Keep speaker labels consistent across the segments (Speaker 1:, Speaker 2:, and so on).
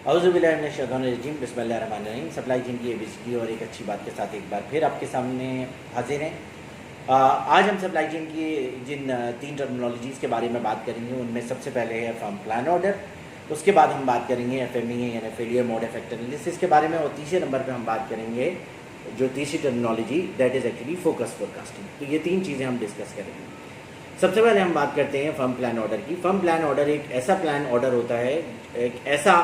Speaker 1: औज़ुबिल्लाहिमिनश्शैतानिर्रजीम बिस्मिल्लाहिर्रहमानिर्रहीम। Supply chain की ABCD और एक अच्छी बात के साथ एक बार फिर आपके सामने हाजिर हैं। आज हम सप्लाई चेन की जिन तीन टर्मिनोलॉजीज़ के बारे में बात करेंगे उनमें सबसे पहले है फर्म प्लान ऑर्डर, उसके बाद हम बात करेंगे एफएमई यानी फेलियर मोड इफेक्ट एनालिसिस के बारे में, और तीसरे नंबर पे हम बात करेंगे जो तीसरी terminology that is actually focus forecasting. तो ये तीन चीज़ें हम डिस्कस करेंगे। सबसे पहले हम बात करते हैं फर्म प्लान ऑर्डर की। फर्म प्लान ऑर्डर एक ऐसा प्लान ऑर्डर होता है, एक ऐसा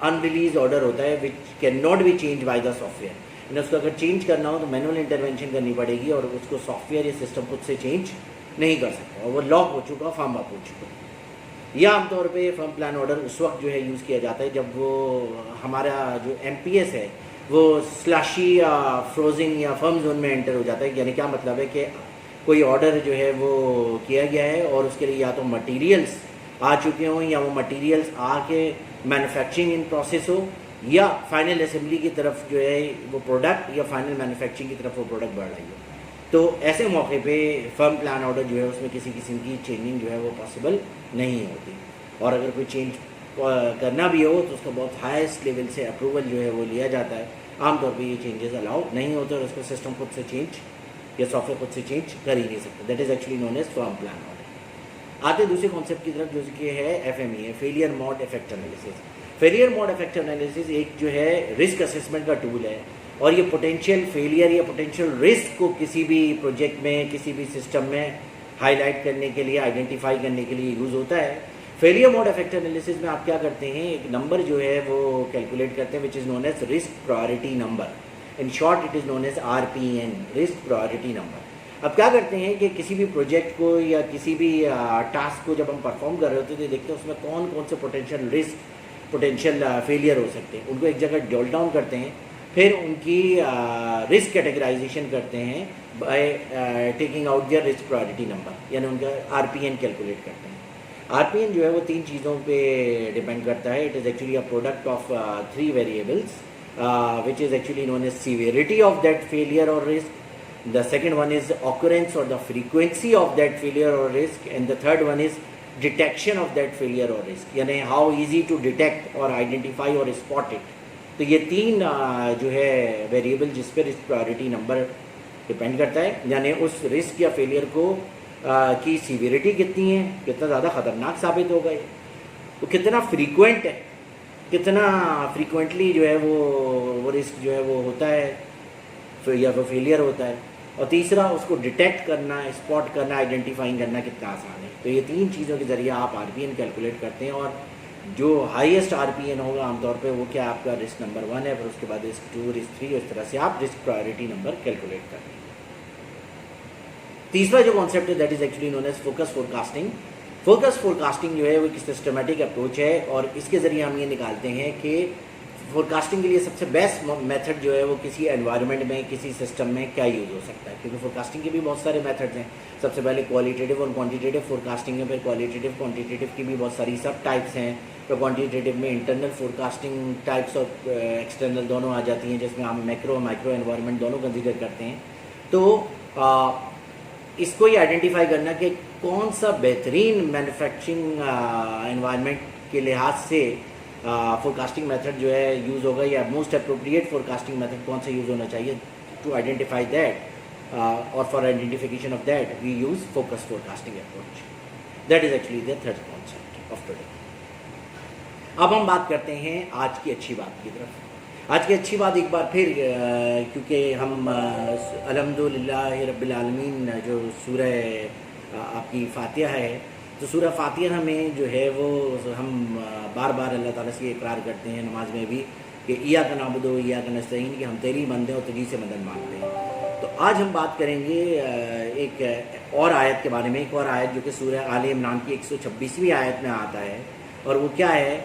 Speaker 1: अनरिलीज ऑर्डर होता है which can not be change by the software. उसको अगर चेंज करना हो तो मैनुअल इंटरवेंशन करनी पड़ेगी और उसको सॉफ्टवेयर या सिस्टम खुद से चेंज नहीं कर सकता, और वो लॉक हो चुका, फर्म अप हो चुका। या आमतौर पे फर्म प्लान ऑर्डर उस वक्त जो है यूज़ किया जाता है जब वो हमारा जो एमपीएस है वो स्लैशी या फ्रोजन या फर्म जोन में एंटर हो जाता है। यानी क्या मतलब है कि कोई ऑर्डर जो है वो किया गया है और उसके लिए या तो मटेरियल्स आ चुके हों या वो मटेरियल्स आके मैन्युफैक्चरिंग इन प्रोसेस हो, या फाइनल असेंबली की तरफ जो है वो प्रोडक्ट या फाइनल मैन्युफैक्चरिंग की तरफ वो प्रोडक्ट बढ़ रही हो। तो ऐसे मौके पे फर्म प्लान ऑर्डर जो है उसमें किसी किस्म की चेंजिंग जो है वो पॉसिबल नहीं होती, और अगर कोई चेंज करना भी हो तो उसका बहुत हाईएस्ट लेवल से अप्रूवल जो है वो लिया जाता है। आमतौर पर ये चेंजेस अलाउ नहीं होते और उसको सिस्टम खुद से चेंज या सॉफ्टवेयर खुद से चेंज कर ही नहीं सकते। That is actually known as firm plan order. आते दूसरे कॉन्सेप्ट की तरफ जो कि है एफएमई है, failure mode effect analysis. Failure mode effect analysis एक जो है रिस्क असेसमेंट का टूल है, और ये पोटेंशियल फेलियर या पोटेंशियल रिस्क को किसी भी प्रोजेक्ट में किसी भी सिस्टम में हाईलाइट करने के लिए, आइडेंटिफाई करने के लिए यूज़ होता है। फेलियर मोड इफेक्ट एनालिसिस में आप क्या करते हैं, एक नंबर जो है वो कैलकुलेट करते हैं which is known as risk priority number. In short it is known as RPN, risk priority number. अब क्या करते हैं कि किसी भी प्रोजेक्ट को या किसी भी टास्क को जब हम परफॉर्म कर रहे होते हैं तो देखते हैं उसमें कौन कौन से पोटेंशियल रिस्क, पोटेंशियल फेलियर हो सकते हैं। उनको एक जगह ड्रिल डाउन करते हैं, फिर उनकी रिस्क कैटेगराइजेशन करते हैं by taking out their risk priority number, यानी उनका RPN कैलकुलेट करते हैं। RPN जो है वो तीन चीज़ों पे डिपेंड करता है। It is actually a product of 3 variables which is actually known as severity of that failure or risk. The second one is occurrence or the frequency of that failure or risk, and the third one is detection of that failure or risk, यानी how easy to detect or identify or spot it. तो ये तीन जो है variable जिस पर risk priority number depend करता है, यानी उस रिस्क या फेलियर को की सीवियरिटी कितनी है, कितना ज़्यादा ख़तरनाक साबित होगा, वो कितना फ्रीक्वेंट है, कितना फ्रीक्वेंटली जो है वो रिस्क जो है वो होता है या वो फेलियर होता है, और तीसरा उसको डिटेक्ट करना, स्पॉट करना, आइडेंटिफाइंग करना कितना आसान है। तो ये तीन चीज़ों के ज़रिए आप RPN कैलकुलेट करते हैं, और जो हाईएस्ट RPN होगा आमतौर पे वो क्या आपका रिस्क नंबर 1 है, फिर उसके बाद रिस्क 2, रिस्क 3, इस तरह से आप रिस्क प्रायोरिटी नंबर कैलकुलेट करते हैं। तीसरा जो कॉन्सेप्ट है that is actually known as focus forecasting. Focus forecasting जो है वो एक सिस्टमेटिक अप्रोच है, और इसके ज़रिए हम ये निकालते हैं कि फोरकास्टिंग के लिए सबसे बेस्ट मेथड जो है वो किसी एनवायरनमेंट में, किसी सिस्टम में क्या यूज़ हो सकता है, क्योंकि फोरकास्टिंग के भी बहुत सारे मेथड्स हैं। सबसे पहले क्वालिटेटिव और क्वांटिटेटिव फोरकास्टिंग है, फिर क्वालिटेटिव क्वांटिटेटिव की भी बहुत सारी सब टाइप्स हैं। तो क्वांटिटेटिव में इंटरनल फोरकास्टिंग टाइप्स और एक्सटर्नल दोनों आ जाती हैं, जिसमें हम मैक्रो माइक्रो एनवायरनमेंट दोनों कंसिडर करते हैं। तो इसको ये आइडेंटिफाई करना कि कौन सा बेहतरीन मैन्युफैक्चरिंग एनवायरनमेंट के लिहाज से फोरकास्टिंग मेथड जो है यूज़ होगा, या मोस्ट अप्रोप्रिएट फोरकास्टिंग मेथड कौन सा यूज़ होना चाहिए टू आइडेंटिफाई दैट, और for identification of that we use focus forecasting approach. That is actually the third concept of today. अब हम बात करते हैं आज की अच्छी बात की तरफ। आज की अच्छी बात एक बार फिर, क्योंकि हम अल्हम्दुलिल्लाह रब्बिल आलमीन जो सूरह आपकी फातिहा है, तो सूरह फातिहा में जो है वो हम बार बार अल्लाह ताला से इकरार करते हैं नमाज में भी कि इय्याका नअबुदु व इय्याका नस्तईन, कि हम तेरी बंदे और तुझी से मदद मांगते हैं। तो आज हम बात करेंगे एक और आयत के बारे में, एक और आयत जो कि सूरह आले इमरान की 126वीं आयत में आता है, और वो क्या है,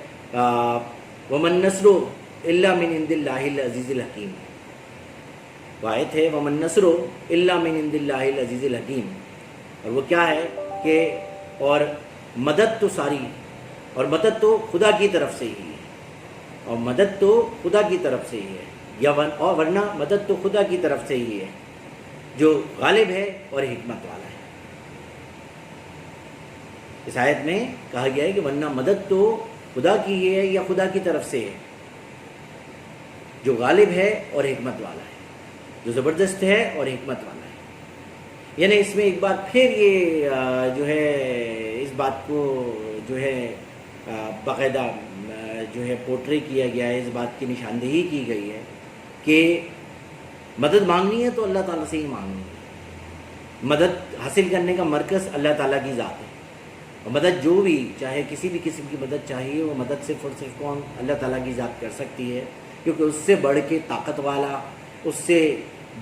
Speaker 1: वमन नस्रु इल्ला मिन इंदिल्लाहिल अज़ीज़िल हकीम। वो आयत है वमन नस्रु इल्ला मिन इंदिल्लाहिल अज़ीज़िल हकीम, और वो क्या है कि और मदद तो सारी, और मदद तो खुदा की तरफ से ही है, और मदद तो खुदा की तरफ से ही है, या और वरना मदद तो खुदा की तरफ से ही है जो गालिब है और हिकमत वाला है। इस आयत में कहा गया है कि वरना मदद तो खुदा की है या खुदा की तरफ से है, جو غالب ہے اور حکمت والا ہے، جو زبردست ہے اور حکمت والا ہے۔ یعنی اس میں ایک بار پھر یہ جو ہے اس بات کو جو ہے باقاعدہ جو ہے پورٹری کیا گیا ہے، اس بات کی نشاندہی کی گئی ہے کہ مدد مانگنی ہے تو اللہ تعالیٰ سے ہی مانگنی ہے۔ مدد حاصل کرنے کا مرکز اللہ تعالیٰ کی ذات ہے، اور مدد جو بھی چاہے کسی بھی قسم کی مدد چاہیے، وہ مدد صرف اور صرف کون؟ اللہ تعالیٰ کی ذات کر سکتی ہے، کیونکہ اس سے بڑھ کے طاقت والا، اس سے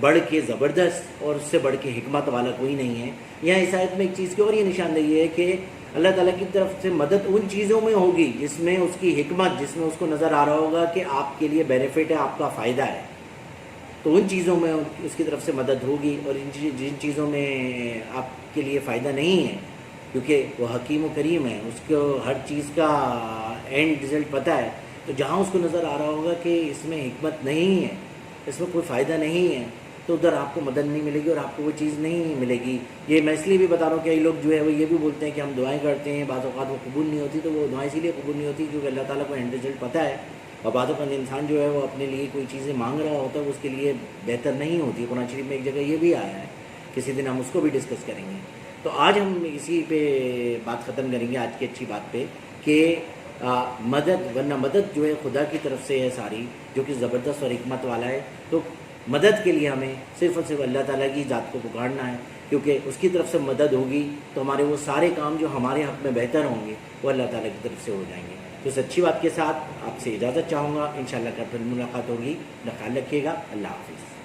Speaker 1: بڑھ کے زبردست اور اس سے بڑھ کے حکمت والا کوئی نہیں ہے۔ یہاں اس آیت میں ایک چیز کی اور یہ نشاندہی ہے کہ اللہ تعالیٰ کی طرف سے مدد ان چیزوں میں ہوگی جس میں اس کی حکمت، جس میں اس کو نظر آ رہا ہوگا کہ آپ کے لیے بینیفٹ ہے، آپ کا فائدہ ہے، تو ان چیزوں میں اس کی طرف سے مدد ہوگی۔ اور جن چیزوں میں آپ کے لیے فائدہ نہیں ہے، کیونکہ وہ حکیم و کریم ہے، اس کو ہر چیز کا اینڈ رزلٹ پتہ ہے، تو جہاں اس کو نظر آ رہا ہوگا کہ اس میں حکمت نہیں ہے، اس میں کوئی فائدہ نہیں ہے، تو ادھر آپ کو مدد نہیں ملے گی اور آپ کو وہ چیز نہیں ملے گی۔ یہ میں اس لیے بھی بتا رہا ہوں کہ کئی لوگ جو ہے وہ یہ بھی بولتے ہیں کہ ہم دعائیں کرتے ہیں، بعض اوقات وہ قبول نہیں ہوتی، تو وہ دعائیں اسی لیے قبول نہیں ہوتی کیونکہ اللہ تعالیٰ کو اینڈ رزلٹ پتہ ہے، اور بعض اوقات انسان جو ہے وہ اپنے لیے کوئی چیزیں مانگ رہا ہوتا ہے، وہ اس کے لیے بہتر نہیں ہوتی۔ قرآن شریف میں ایک جگہ یہ بھی آیا ہے، کسی دن ہم اس کو بھی ڈسکس کریں گے۔ تو آج ہم اسی پہ بات ختم کریں گے، آج کی اچھی بات پہ، کہ مدد، ورنہ مدد جو ہے خدا کی طرف سے ہے ساری، جو کہ زبردست اور حکمت والا ہے۔ تو مدد کے لیے ہمیں صرف اور صرف اللہ تعالیٰ کی ذات کو پکارنا ہے، کیونکہ اس کی طرف سے مدد ہوگی تو ہمارے وہ سارے کام جو ہمارے حق میں بہتر ہوں گے وہ اللہ تعالیٰ کی طرف سے ہو جائیں گے۔ تو اس اچھی بات کے ساتھ آپ سے اجازت چاہوں گا، انشاءاللہ کل پھر ملاقات ہوگی، خیال رکھیے گا، اللہ حافظ۔